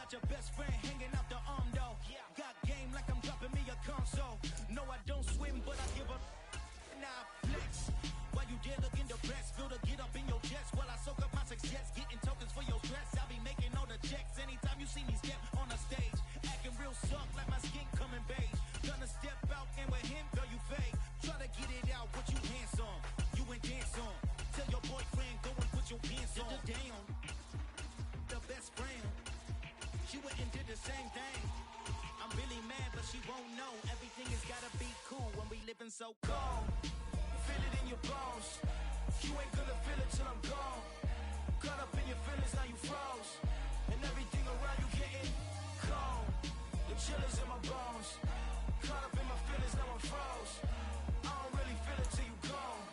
Got your best friend hanging out the arm though. Got game like I'm dropping me a console. No, I don't swim, but I give up. Nah, flex. While you there looking the best, feel to get up in your chest while I soak up my success, getting tokens for your stress. I'll be making all the checks anytime you see me step on the stage, acting real suck like my skin coming beige. Gonna step out and with him, girl, you fake. Try to get it out, what you handsome, you ain't dance on. Tell your boyfriend go and put your pants on. Down, the best friend, she went and did the same thing. I'm really mad, but she won't know. Everything has gotta be cool when we living so cold. Feel it in your bones. You ain't gonna feel it till I'm gone. Caught up in your feelings, now you froze. And everything around you getting cold. The chill is in my bones. Caught up in my feelings, now I'm froze. I don't really feel it till you gone.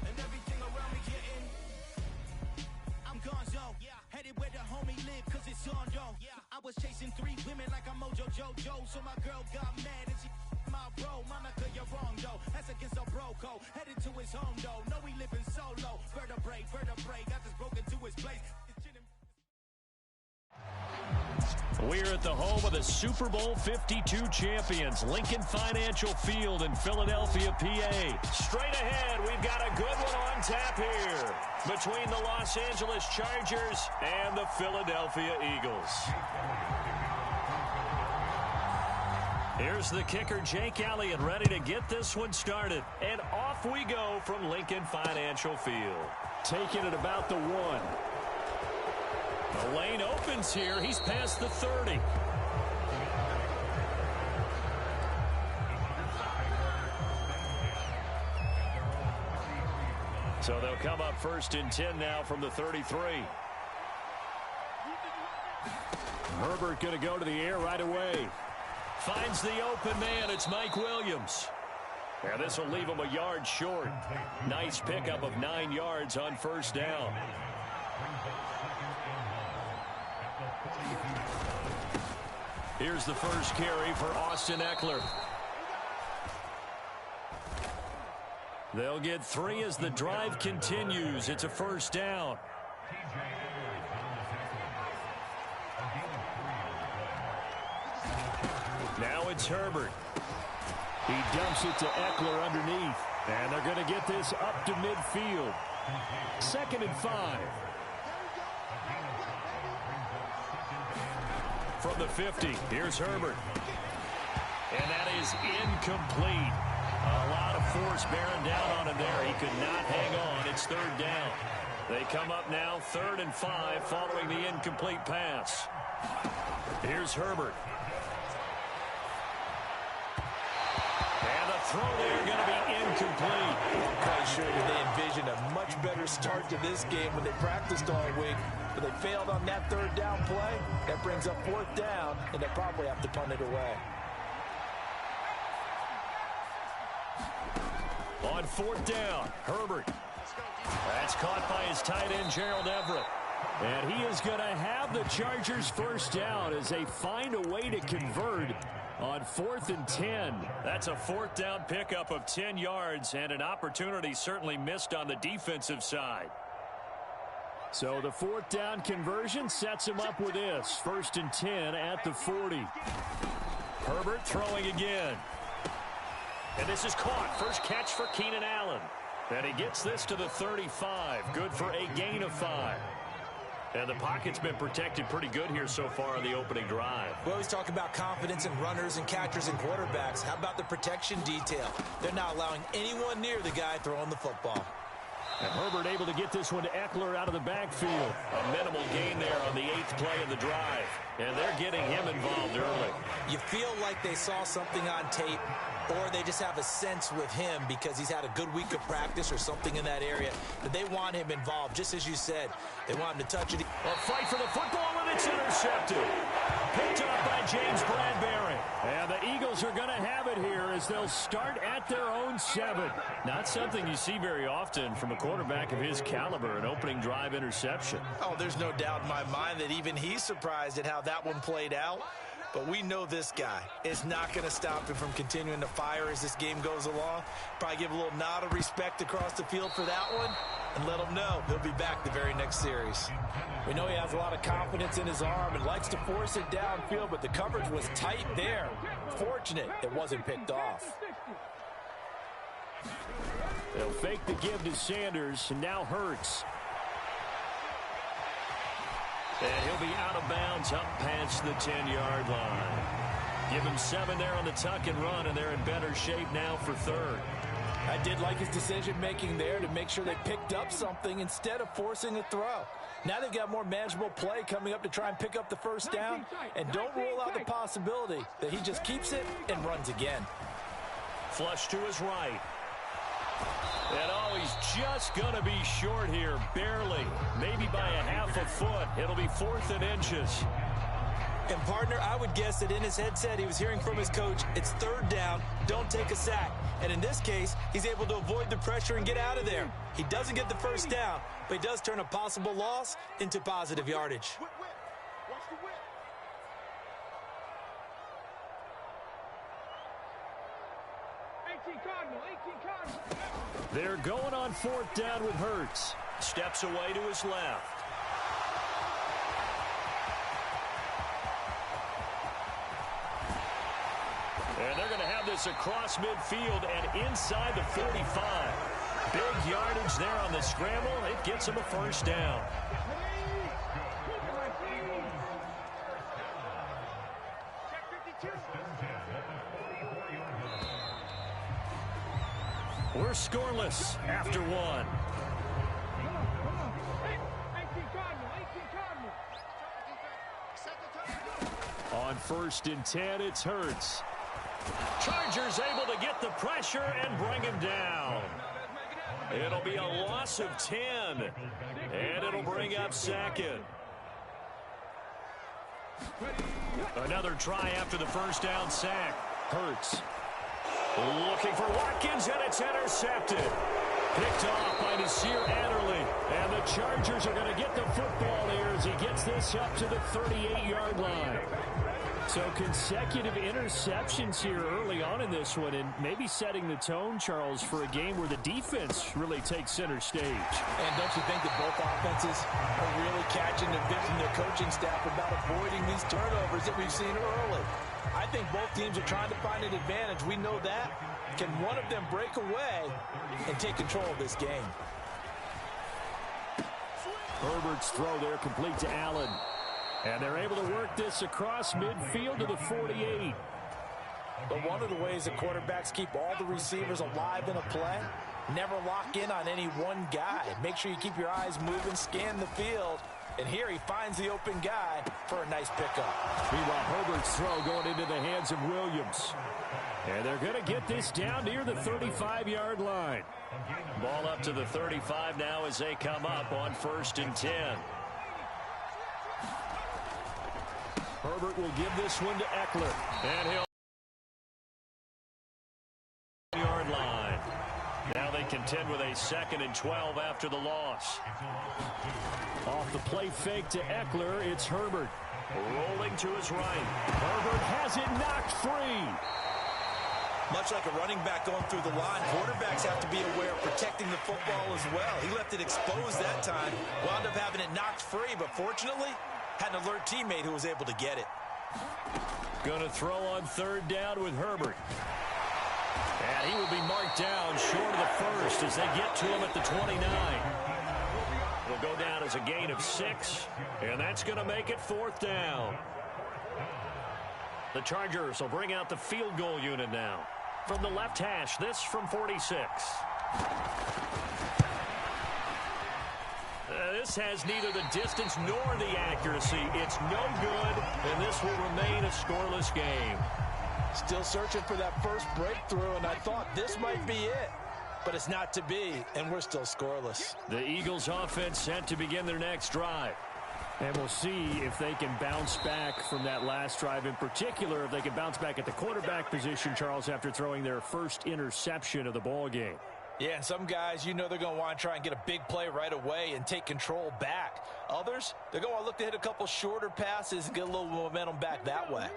And everything around me getting, I'm gonzo. Headed where the homie live, cause it's on though. I was chasing 3 women like I'm Mojo Jojo. So my girl got mad and she my bro. Monica, you're wrong though. That's against a bro code. Headed to his home though. No, we living solo. Vertebrae, got this broken to his place. We're at the home of the Super Bowl 52 champions, Lincoln Financial Field in Philadelphia, PA. Straight ahead, we've got a good one on tap here between the Los Angeles Chargers and the Philadelphia Eagles. Here's the kicker, Jake Elliott, ready to get this one started. And off we go from Lincoln Financial Field. Taking it about the 1. The lane opens here. He's past the 30. So they'll come up 1st and 10 now from the 33. Herbert going to go to the air right away. Finds the open man. It's Mike Williams. And this will leave him a yard short. Nice pickup of 9 yards on 1st down. Here's the first carry for Austin Eckler. They'll get 3 as the drive continues. It's a 1st down. Now it's Herbert. He dumps it to Eckler underneath. And they're going to get this up to midfield. 2nd and 5. From the 50, here's Herbert. And that is incomplete. A lot of force bearing down on him there. He could not hang on. It's 3rd down. They come up now 3rd and 5 following the incomplete pass. Here's Herbert. And the throw there going to be incomplete. I'm quite sure that they envisioned a much better start to this game when they practiced all week. But they failed on that 3rd down play. That brings up 4th down, and they probably have to punt it away. On 4th down, Herbert. That's caught by his tight end, Gerald Everett. And he is going to have the Chargers 1st down as they find a way to convert on 4th and 10. That's a 4th down pickup of 10 yards and an opportunity certainly missed on the defensive side. So the 4th down conversion sets him up with this. 1st and 10 at the 40. Herbert throwing again. And this is caught. First catch for Keenan Allen. And he gets this to the 35. Good for a gain of 5. And the pocket's been protected pretty good here so far on the opening drive. We always talk about confidence in runners and catchers and quarterbacks. How about the protection detail? They're not allowing anyone near the guy throwing the football. And Herbert able to get this one to Eckler out of the backfield. A minimal gain there on the 8th play of the drive. And they're getting him involved early. You feel like they saw something on tape, or they just have a sense with him because he's had a good week of practice or something in that area that they want him involved. Just as you said, they want him to touch it. A fight for the football, and it's intercepted. Picked up by James Bradbury. And the Eagles are going to have it here as they'll start at their own 7. Not something you see very often from a quarterback of his caliber, an opening drive interception. Oh, there's no doubt in my mind that even he's surprised at how that one played out. But we know this guy is not going to stop him from continuing to fire as this game goes along. Probably give a little nod of respect across the field for that one. and let him know he'll be back the very next series. We know he has a lot of confidence in his arm and likes to force it downfield, but the coverage was tight there. Fortunate it wasn't picked off. They'll fake the give to Sanders, and now Hurts. And he'll be out of bounds up past the 10-yard line. Give him 7 there on the tuck and run, and they're in better shape now for third. I did like his decision-making there to make sure they picked up something instead of forcing a throw. Now they've got more manageable play coming up to try and pick up the first down, and don't rule out the possibility that he just keeps it and runs again. Flush to his right. And oh, he's just going to be short here, barely. Maybe by a half a foot. It'll be 4th and inches. And, partner, I would guess that in his headset he was hearing from his coach, it's 3rd down, don't take a sack. And in this case, he's able to avoid the pressure and get out of there. He doesn't get the first down, but he does turn a possible loss into positive yardage. Watch the whip. They're going on 4th down with Hurts. Steps away to his left. And they're going to have this across midfield and inside the 45. Big yardage there on the scramble. It gets him a first down. We're scoreless after 1. On 1st and 10, it's Hurts. Chargers able to get the pressure and bring him down. It'll be a loss of 10, and it'll bring up 2nd. Another try after the first down sack. Hurts looking for Watkins, and it's intercepted. Picked off by Nasir Adderley, and the Chargers are going to get the football here as he gets this up to the 38-yard line. So consecutive interceptions here early on in this one, and maybe setting the tone, Charles, for a game where the defense really takes center stage. And don't you think that both offenses are really catching the bit from their coaching staff about avoiding these turnovers that we've seen early? I think both teams are trying to find an advantage. We know that. Can one of them break away and take control of this game? Herbert's throw there complete to Allen. And they're able to work this across midfield to the 48. But one of the ways the quarterbacks keep all the receivers alive in a play, never lock in on any one guy. Make sure you keep your eyes moving, scan the field. And here he finds the open guy for a nice pickup. Meanwhile, Herbert's throw going into the hands of Williams. And they're going to get this down near the 35-yard line. Ball up to the 35 now as they come up on 1st and 10. Herbert will give this one to Eckler. And he'll yard line. Now they contend with a 2nd and 12 after the loss. Off the play fake to Eckler, it's Herbert. Rolling to his right. Herbert has it knocked free. Much like a running back going through the line, quarterbacks have to be aware of protecting the football as well. He left it exposed that time, wound up having it knocked free, but fortunately, had an alert teammate who was able to get it. Going to throw on 3rd down with Herbert. And he will be marked down short of the first as they get to him at the 29. Will go down as a gain of 6, and that's going to make it 4th down. The Chargers will bring out the field goal unit now. From the left hash, this from 46. This has neither the distance nor the accuracy. It's no good, and this will remain a scoreless game. Still searching for that first breakthrough, and I thought this might be it. But it's not to be, and we're still scoreless. The Eagles offense set to begin their next drive. And we'll see if they can bounce back from that last drive, in particular, if they can bounce back at the quarterback position, Charles, after throwing their first interception of the ball game. Yeah, and some guys, you know they're going to want to try and get a big play right away and take control back. Others, they're going to look to hit a couple shorter passes and get a little momentum back that way.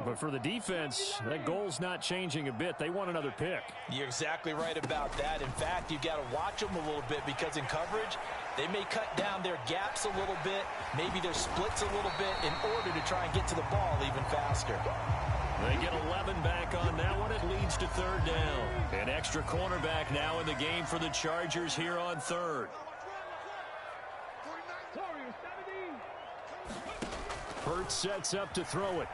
But for the defense, that goal's not changing a bit. They want another pick. You're exactly right about that. In fact, you've got to watch them a little bit because in coverage, they may cut down their gaps a little bit, maybe their splits a little bit in order to try and get to the ball even faster. They get 11 back on that one. It leads to third down. An extra cornerback now in the game for the Chargers here on third. Hurts sets up to throw it.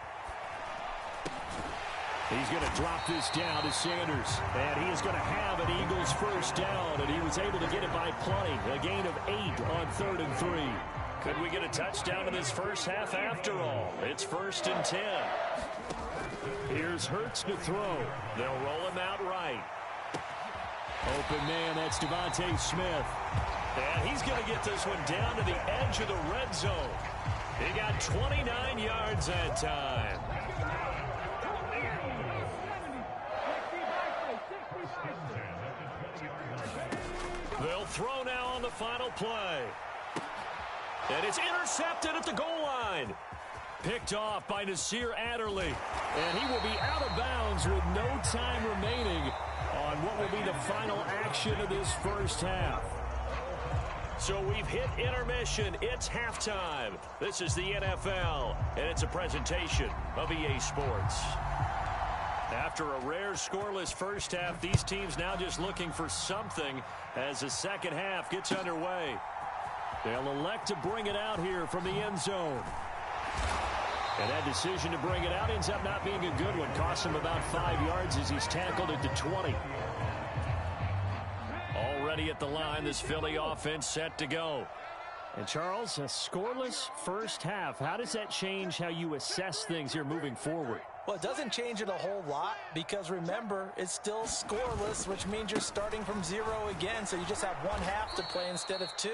He's going to drop this down to Sanders. And he is going to have an Eagles first down. And he was able to get it by plenty. A gain of 8 on 3rd and 3. Could we get a touchdown in this first half after all? It's 1st and 10. Here's Hurts to throw. They'll roll him out right. Open man, that's Devontae Smith. And he's going to get this one down to the edge of the red zone. He got 29 yards that time. They'll throw now on the final play. And it's intercepted at the goal line. Picked off by Nasir Adderley. And he will be out of bounds with no time remaining on what will be the final action of this first half. So we've hit intermission. It's halftime. This is the NFL, and it's a presentation of EA Sports. After a rare scoreless first half, these teams now just looking for something as the second half gets underway. They'll elect to bring it out here from the end zone. And that decision to bring it out ends up not being a good one. Costs him about 5 yards as he's tackled at the 20. Already at the line, this Philly offense set to go. And Charles, a scoreless first half. How does that change how you assess things here moving forward? Well, it doesn't change it a whole lot because, remember, it's still scoreless, which means you're starting from 0 again, so you just have one half to play instead of 2.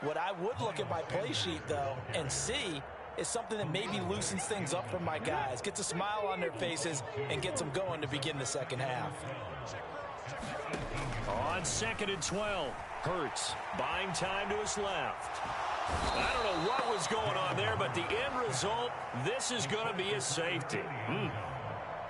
What I would look at my play sheet, though, and see is something that maybe loosens things up for my guys, gets a smile on their faces, and gets them going to begin the second half. On 2nd and 12, Hurts buying time to his left. I don't know what was going on there, but the end result, this is going to be a safety.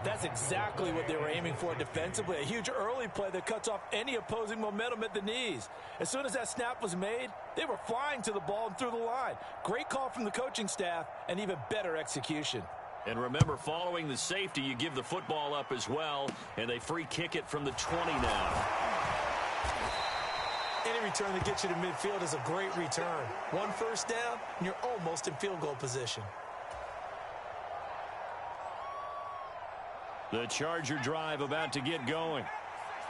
That's exactly what they were aiming for defensively. A huge early play that cuts off any opposing momentum at the knees. As soon as that snap was made, they were flying to the ball and through the line. Great call from the coaching staff and even better execution. And remember, following the safety, you give the football up as well, and they free kick it from the 20 now. Any return that gets you to midfield is a great return. One first down, and you're almost in field goal position. The Charger drive about to get going.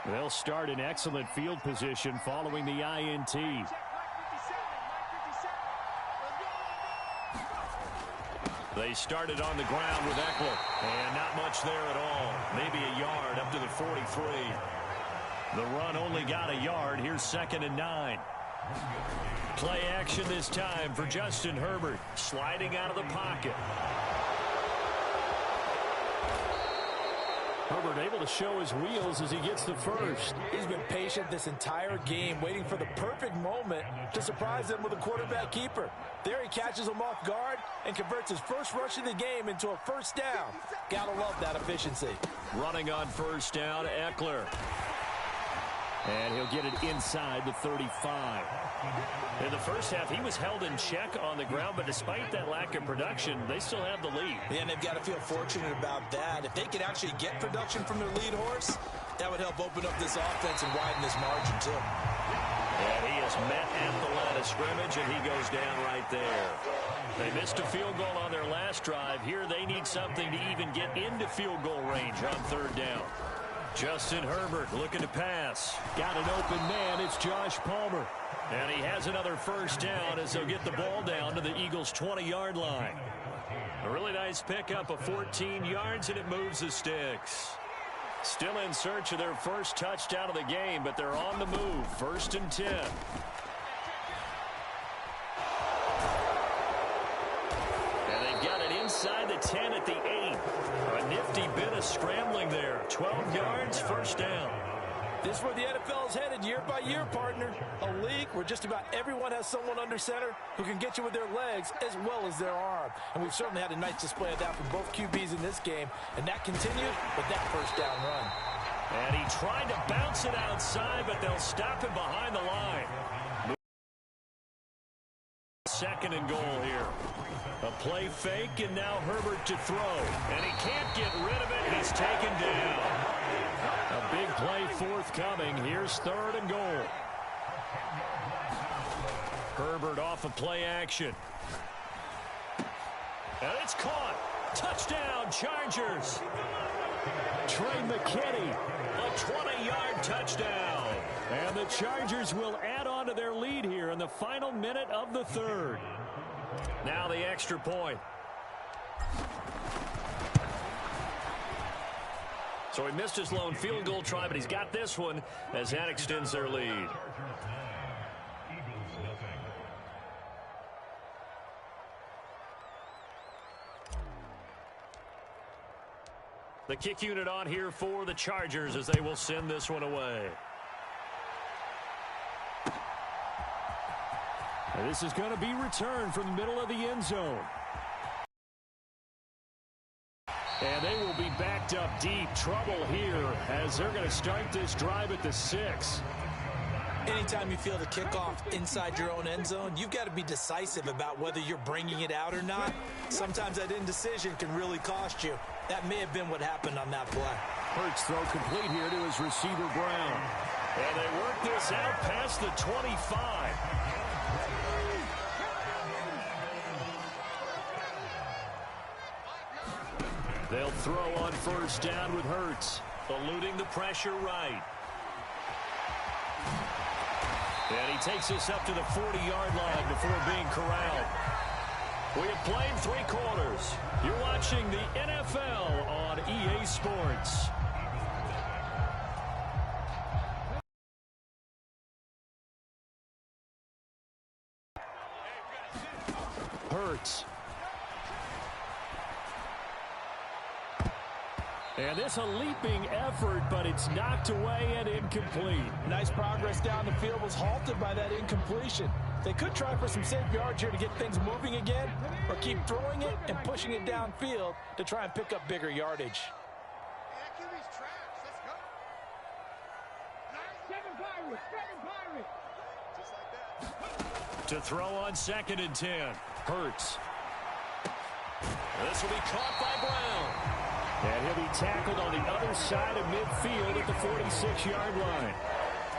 They'll start in excellent field position following the INT. They started on the ground with Eckler, and not much there at all. Maybe a yard up to the 43. The run only got a yard. Here's 2nd and 9. Play action this time for Justin Herbert, sliding out of the pocket. Herbert able to show his wheels as he gets the first. He's been patient this entire game, waiting for the perfect moment to surprise them with a quarterback keeper. There he catches him off guard and converts his first rush of the game into a first down. Gotta love that efficiency. Running on first down, Eckler. And he'll get it inside the 35. In the first half, he was held in check on the ground, but despite that lack of production, they still have the lead. Yeah, and they've got to feel fortunate about that. If they could actually get production from their lead horse, that would help open up this offense and widen this margin, too. And he is met at the line of scrimmage, and he goes down right there. They missed a field goal on their last drive. Here they need something to even get into field goal range on third down. Justin Herbert looking to pass. Got an open man. It's Josh Palmer. And he has another first down as they'll get the ball down to the Eagles' 20-yard line. A really nice pickup of 14 yards, and it moves the sticks. Still in search of their first touchdown of the game, but they're on the move. 1st and 10. And they've got it inside the 10 at the 8. A nifty bit of scrambling there. 12 yards, first down. This is where the NFL is headed year by year, partner. A league where just about everyone has someone under center who can get you with their legs as well as their arm. And we've certainly had a nice display of that from both QBs in this game. And that continued with that first down run. And he tried to bounce it outside, but they'll stop him behind the line. Second and goal here. A play fake, and now Herbert to throw. And he can't get rid of it. He's taken down. A big play forthcoming. Here's third and goal. Herbert off of play action. And it's caught. Touchdown, Chargers. Trey McKinney, a 20-yard touchdown. And the Chargers will add on to their lead here in the final minute of the third. Now the extra point. So he missed his lone field goal try, but he's got this one as that extends their lead. The kick unit on here for the Chargers as they will send this one away. And this is going to be returned from the middle of the end zone. And they will be backed up deep. Trouble here as they're going to start this drive at the 6. Anytime you feel the kickoff inside your own end zone, you've got to be decisive about whether you're bringing it out or not. Sometimes that indecision can really cost you. That may have been what happened on that play. Hurts throw complete here to his receiver, Brown. And they work this out past the 25. They'll throw on first down with Hurts, eluding the pressure right. And he takes us up to the 40-yard line before being corralled. We have played 3 quarters. You're watching the NFL on EA Sports. Hurts. And this a leaping effort, but it's knocked away and incomplete. Nice progress down the field was halted by that incompletion. They could try for some safe yards here to get things moving again, or keep throwing it and pushing it downfield to try and pick up bigger yardage. To throw on 2nd and 10. Hurts. This will be caught by Brown. And he'll be tackled on the other side of midfield at the 46-yard line.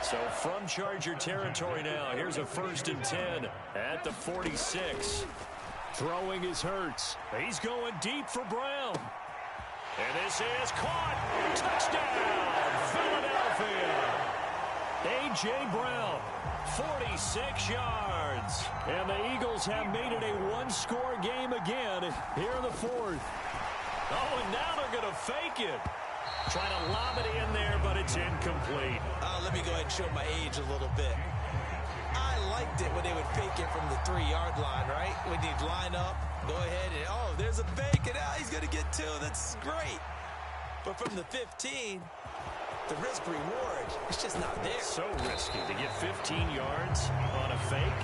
So from Charger territory now, here's a 1st and 10 at the 46. Throwing is Hurts. He's going deep for Brown. And this is caught. Touchdown, Philadelphia. A.J. Brown, 46 yards. And the Eagles have made it a one-score game again here in the 4th. Oh, and now they're going to fake it. Trying to lob it in there, but it's incomplete. Let me go ahead and show my age a little bit. I liked it when they would fake it from the 3-yard line, right? When you'd line up, go ahead and, oh, there's a fake, and he's going to get 2. That's great. But from the 15, the risk-reward, it's just not there. So risky to get 15 yards on a fake.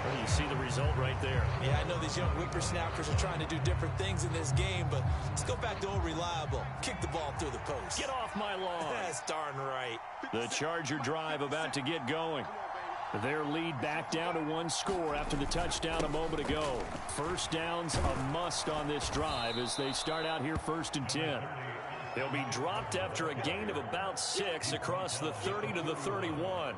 Well, you see the result right there. Yeah, I know these young whippersnappers are trying to do different things in this game, but let's go back to old reliable. Kick the ball through the post. Get off my lawn. That's darn right. The Charger drive about to get going. Their lead back down to 1 score after the touchdown a moment ago. First down's a must on this drive as they start out here 1st and 10. They'll be dropped after a gain of about 6 across the 30 to the 31.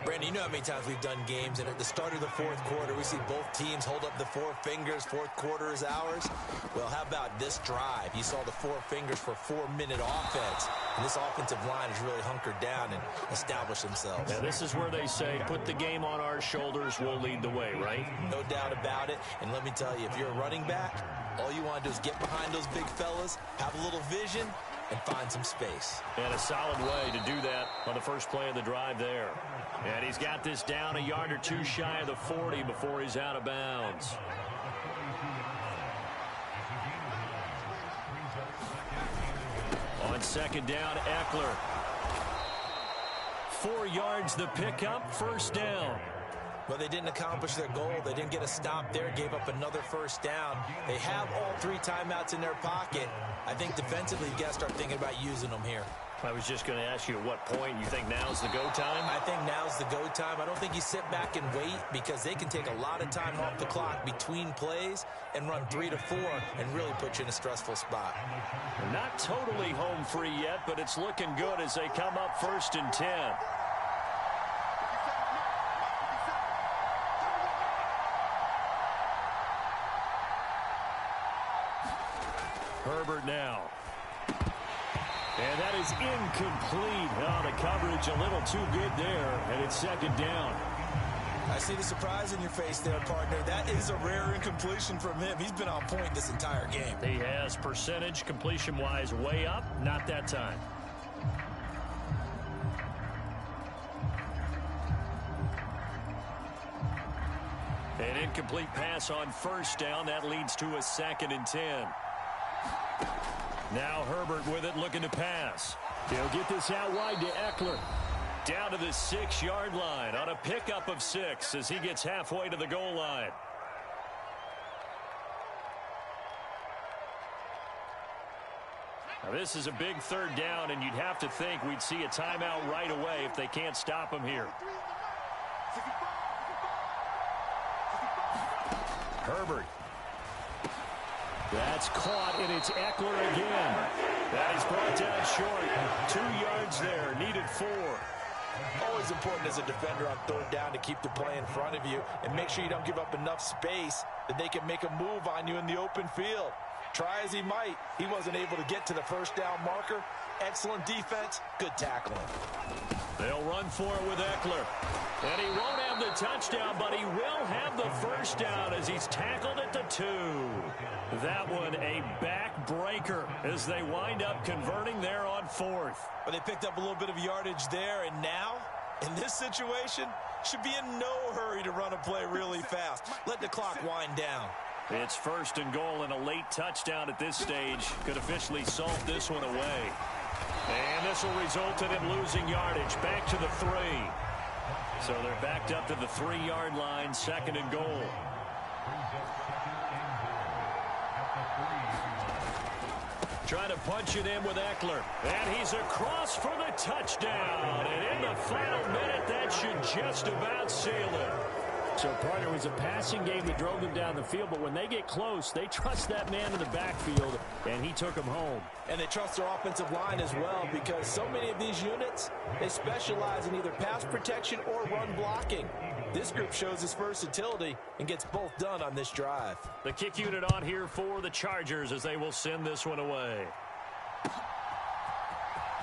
Brandon, you know how many times we've done games, and at the start of the 4th quarter, we see both teams hold up the 4 fingers, 4th quarter is ours. Well, how about this drive? You saw the 4 fingers for 4-minute offense, and this offensive line has really hunkered down and established themselves. Yeah, this is where they say, put the game on our shoulders, we'll lead the way, right? No doubt about it, and let me tell you, if you're a running back, all you want to do is get behind those big fellas, have a little vision, and find some space. And a solid way to do that on the first play of the drive there. And he's got this down a yard or 2 shy of the 40 before he's out of bounds. On 2nd down, Eckler. 4 yards the pickup, first down. Well, they didn't accomplish their goal. They didn't get a stop there, gave up another first down. They have all 3 timeouts in their pocket. I think defensively, you got to start thinking about using them here. I was just going to ask you at what point you think now's the go time? I think now's the go time. I don't think you sit back and wait because they can take a lot of time off the clock between plays and run 3 to 4 and really put you in a stressful spot. They're not totally home free yet, but it's looking good as they come up 1st and 10. Herbert now. And that is incomplete. Oh, the coverage a little too good there, and it's 2nd down. I see the surprise in your face there, partner. That is a rare incompletion from him. He's been on point this entire game. He has percentage completion-wise way up. Not that time. An incomplete pass on 1st down. That leads to a 2nd and 10. Now Herbert with it, looking to pass. He'll get this out wide to Eckler. Down to the 6-yard line on a pickup of 6 as he gets halfway to the goal line. Now this is a big 3rd down, and you'd have to think we'd see a timeout right away if they can't stop him here. Herbert. That's caught, and it's Eckler again. That is brought down short. 2 yards there, needed 4. Always important as a defender on 3rd down to keep the play in front of you and make sure you don't give up enough space that they can make a move on you in the open field. Try as he might, he wasn't able to get to the 1st down marker. Excellent defense, good tackling. They'll run for it with Eckler. And he won't have the touchdown, but he will have the 1st down as he's tackled at the 2. That one a backbreaker as they wind up converting there on 4th. But they picked up a little bit of yardage there, and now, in this situation, should be in no hurry to run a play really fast. Let the clock wind down. It's 1st and goal, and a late touchdown at this stage could officially salt this one away. And this will result in him losing yardage back to the 3. So they're backed up to the 3-yard line, 2nd and goal. Trying to punch it in with Eckler. And he's across for the touchdown. And in the final minute, that should just about seal it. So, partner, it was a passing game that drove them down the field, but when they get close, they trust that man in the backfield, and he took them home. And they trust their offensive line as well, because so many of these units, they specialize in either pass protection or run blocking. This group shows its versatility and gets both done on this drive. The kick unit on here for the Chargers as they will send this one away.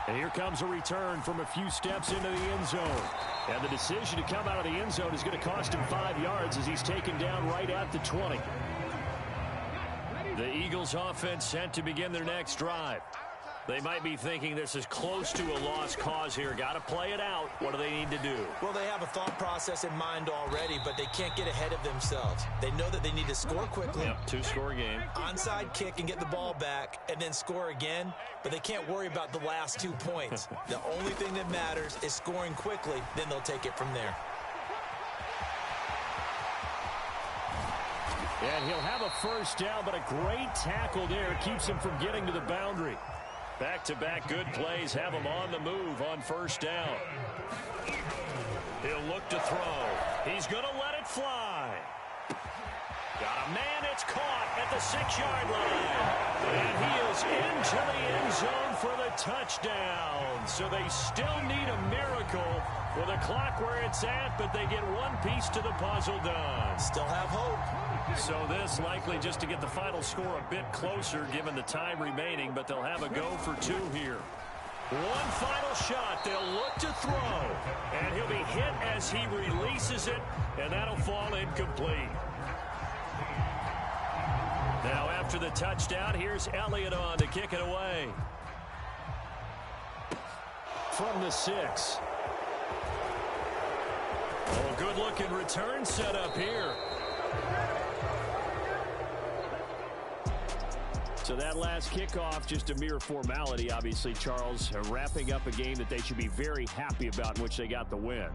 And here comes a return from a few steps into the end zone. And the decision to come out of the end zone is going to cost him 5 yards as he's taken down right at the 20. The Eagles offense set to begin their next drive. They might be thinking this is close to a lost cause here. Got to play it out. What do they need to do? Well, they have a thought process in mind already, but they can't get ahead of themselves. They know that they need to score quickly. Yep, 2-score game. Onside kick and get the ball back and then score again, but they can't worry about the last 2 points. The only thing that matters is scoring quickly, then they'll take it from there. And he'll have a 1st down, but a great tackle there keeps him from getting to the boundary. Back-to-back good plays have him on the move on 1st down. He'll look to throw. He's going to let it fly. Got a man, it's caught at the 6-yard line. And he is into the end zone for the touchdown. So they still need a miracle with a clock where it's at, but they get one piece to the puzzle done. Still have hope. So this likely just to get the final score a bit closer given the time remaining, but they'll have a go for 2 here. One final shot. They'll look to throw. And he'll be hit as he releases it, and that'll fall incomplete. Now after the touchdown, here's Elliott on to kick it away. From the 6. Oh, good-looking return set up here. So that last kickoff, just a mere formality, obviously, Charles, wrapping up a game that they should be very happy about, in which they got the win.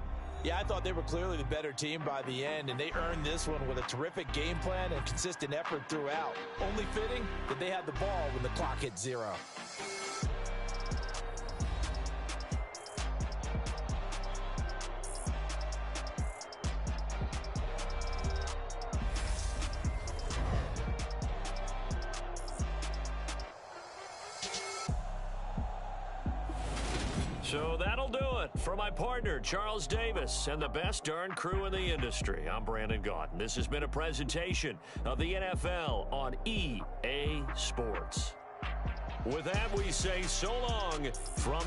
Yeah, I thought they were clearly the better team by the end, and they earned this one with a terrific game plan and consistent effort throughout. Only fitting that they had the ball when the clock hit 0. So that'll do it for my partner, Charles Davis, and the best darn crew in the industry. I'm Brandon Gaudin. This has been a presentation of the NFL on EA Sports. With that, we say so long from...